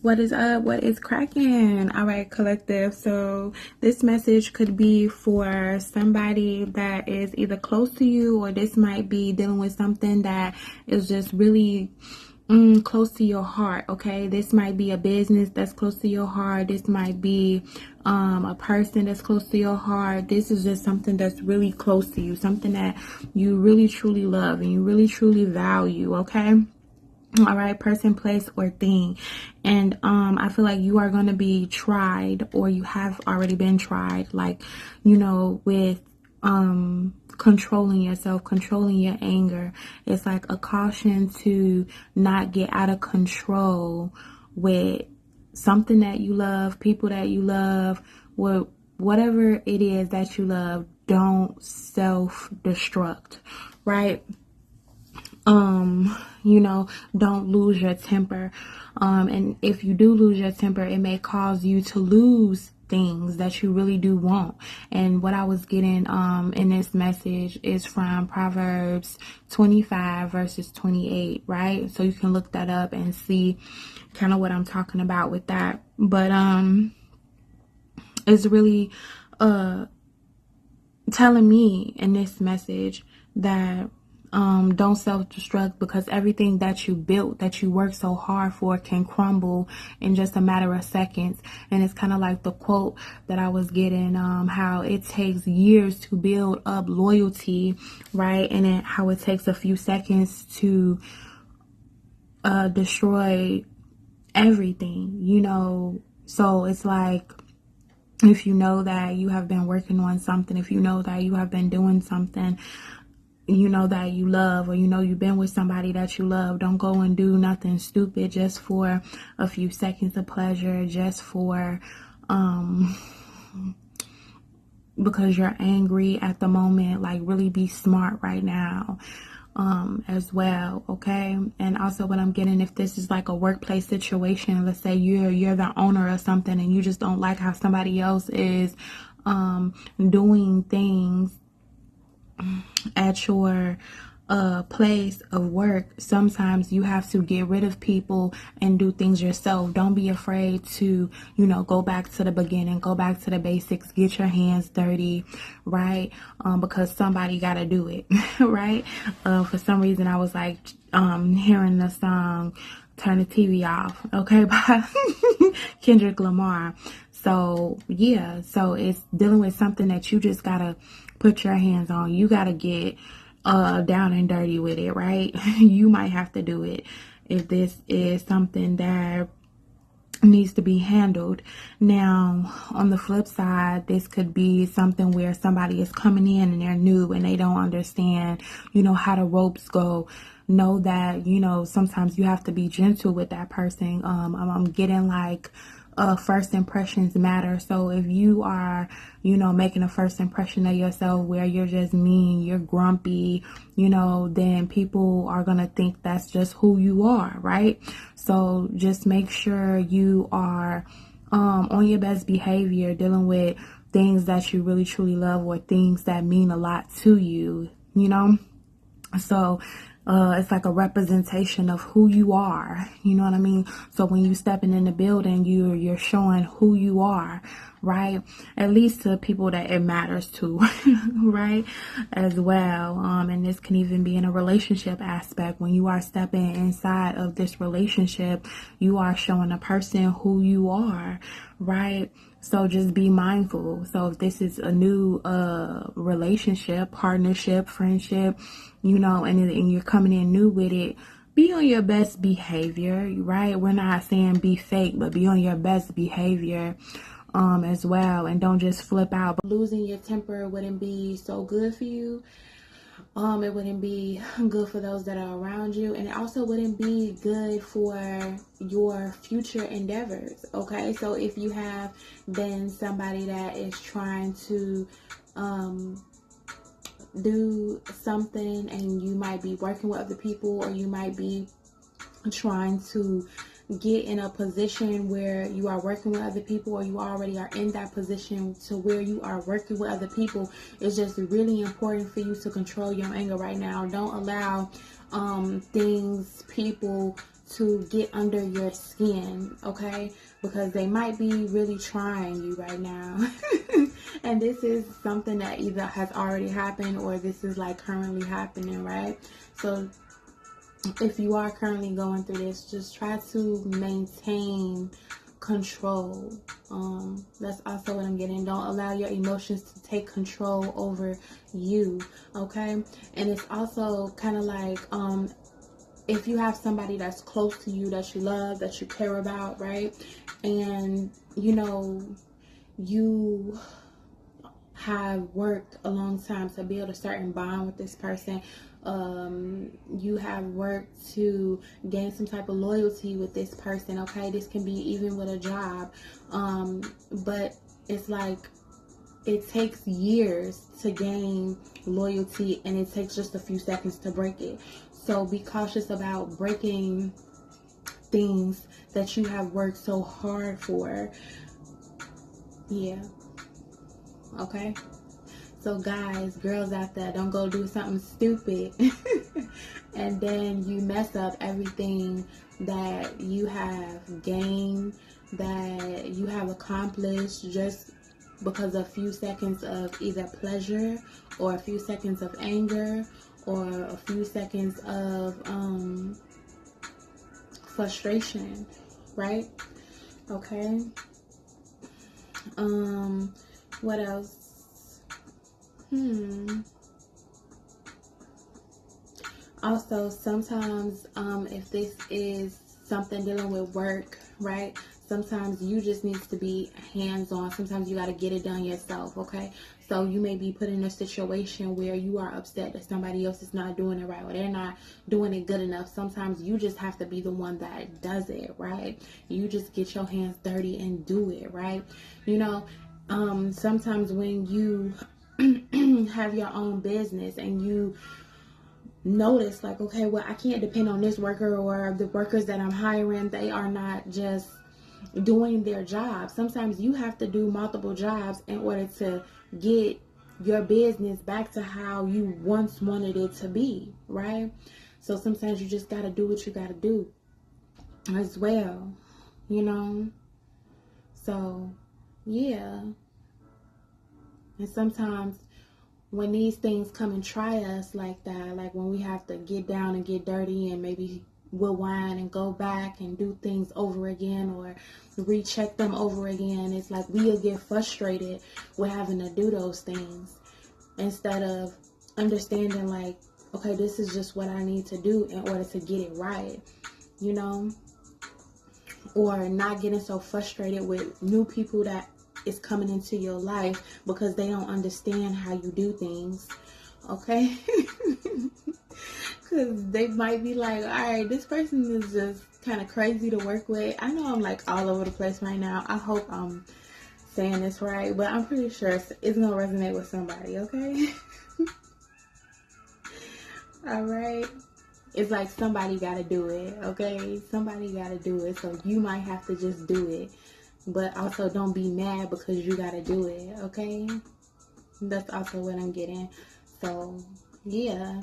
What is up? What is cracking? All right, collective. So this message could be for somebody that is either close to you, or this might be dealing with something that is just really close to your heart. Okay, this might be a business that's close to your heart. This might be a person that's close to your heart. This is just something that's really close to you, something that you really truly love and you really truly value. Okay. All right, person, place, or thing. And I feel like you are going to be tried, or you have already been tried, like, with controlling yourself, controlling your anger. It's like a caution to not get out of control with something that you love, people that you love, whatever it is that you love. Don't self-destruct, right? Don't lose your temper. And if you do lose your temper, it may cause you to lose things that you really do want. And what I was getting in this message is from Proverbs 25 verses 28, right? So you can look that up and see kind of what I'm talking about with that. But it's really telling me in this message that don't self-destruct, because everything that you built, that you worked so hard for, can crumble in just a matter of seconds. And it's kind of like the quote that I was getting, how it takes years to build up loyalty, right? And then how it takes a few seconds to destroy everything, So it's like, if you know that you have been working on something, if you know that you have been doing something, that you love, or you've been with somebody that you love, don't go and do nothing stupid just for a few seconds of pleasure, just for because you're angry at the moment. Like, really be smart right now as well. Okay. And also what I'm getting, if this is like a workplace situation, let's say you're the owner of something and you just don't like how somebody else is doing things at your place of work. Sometimes you have to get rid of people and do things yourself. Don't be afraid to, go back to the beginning, go back to the basics, get your hands dirty, right? Because somebody got to do it, right? For some reason, I was like hearing the song "Turn the TV Off," okay, by Kendrick Lamar. So yeah, so it's dealing with something that you just gotta put your hands on. You gotta get down and dirty with it, right? You might have to do it if this is something that needs to be handled. Now, on the flip side, this could be something where somebody is coming in and they're new and they don't understand, how the ropes go. Know that, sometimes you have to be gentle with that person. I'm getting like first impressions matter. So if you are, making a first impression of yourself where you're just mean, you're grumpy, then people are going to think that's just who you are, right? So just make sure you are on your best behavior, dealing with things that you really truly love, or things that mean a lot to you, So it's like a representation of who you are. You know what I mean? So when you stepping in the building, you're showing who you are, right? At least to people that it matters to, right? As well. And this can even be in a relationship aspect. When you are stepping inside of this relationship, you are showing a person who you are, right? So just be mindful. So if this is a new relationship, partnership, friendship, and you're coming in new with it, be on your best behavior, right? We're not saying be fake, but be on your best behavior as well. And don't just flip out. Losing your temper wouldn't be so good for you. It wouldn't be good for those that are around you, and it also wouldn't be good for your future endeavors. Okay, so if you have been somebody that is trying to do something, and you might be working with other people, or you might be trying to get in a position where you are working with other people, or you already are in that position to where you are working with other people, it's just really important for you to control your anger right now. Don't allow things, people to get under your skin, okay? Because they might be really trying you right now. And this is something that either has already happened or this is like currently happening, right? So if you are currently going through this, just try to maintain control. That's also what I'm getting. Don't allow your emotions to take control over you, okay? And it's also kind of like, if you have somebody that's close to you, that you love, that you care about, right? And, you know, you have worked a long time to build a certain bond with this person. You have worked to gain some type of loyalty with this person, okay? This can be even with a job. But it's like, it takes years to gain loyalty and it takes just a few seconds to break it. So be cautious about breaking things that you have worked so hard for. Yeah. Okay? So guys, girls out there, don't go do something stupid and then you mess up everything that you have gained, that you have accomplished, just because a few seconds of either pleasure or a few seconds of anger or a few seconds of frustration, right? Okay. What else? Also, sometimes if this is something dealing with work, right? Sometimes you just needs to be hands-on. Sometimes you got to get it done yourself, okay? So you may be put in a situation where you are upset that somebody else is not doing it right or they're not doing it good enough. Sometimes you just have to be the one that does it, right? You just get your hands dirty and do it, right? You know, sometimes when you have your own business and you notice like, okay, well, I can't depend on this worker, or the workers that I'm hiring, they are not just doing their job. Sometimes you have to do multiple jobs in order to get your business back to how you once wanted it to be, right? So sometimes you just got to do what you got to do as well, you know? So, yeah. And sometimes when these things come and try us like that, like when we have to get down and get dirty and maybe we'll whine and go back and do things over again or recheck them over again, it's like we'll get frustrated with having to do those things instead of understanding like, okay, this is just what I need to do in order to get it right, you know? Or not getting so frustrated with new people that is coming into your life because they don't understand how you do things, okay? Because they might be like, all right, this person is just kind of crazy to work with. I know I'm like all over the place right now. I hope I'm saying this right, but I'm pretty sure it's going to resonate with somebody, okay? All right. It's like somebody got to do it, okay? Somebody got to do it. So you might have to just do it. But also don't be mad because you got to do it, okay? That's also what I'm getting. So, yeah.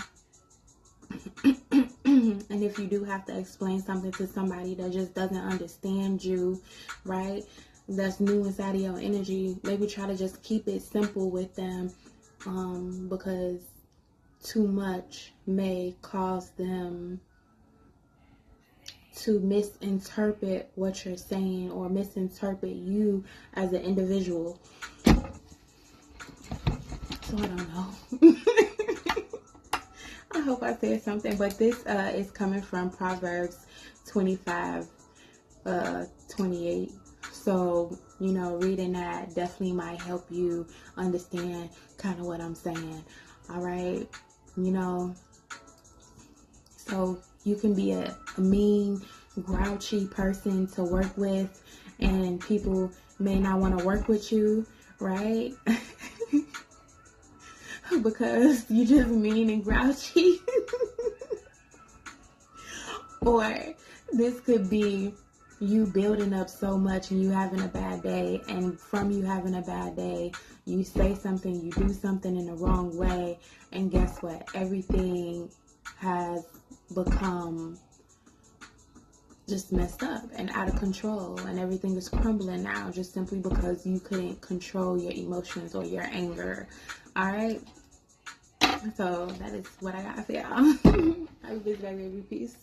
And if you do have to explain something to somebody that just doesn't understand you, right? That's new inside of your energy. Maybe try to just keep it simple with them, because too much may cause them to misinterpret what you're saying or misinterpret you as an individual. So I don't know. I hope I said something, but this is coming from Proverbs 25, 28. So, you know, reading that definitely might help you understand kind of what I'm saying. All right. You know, so you can be a mean, grouchy person to work with, and people may not want to work with you, right? Because you just mean and grouchy. Or this could be you building up so much and you having a bad day, and from you having a bad day, you say something, you do something in the wrong way, and guess what? Everything has become just messed up and out of control, and everything is crumbling now just simply because you couldn't control your emotions or your anger. All right. So that is what I got for y'all. Have a busy day, baby. Peace.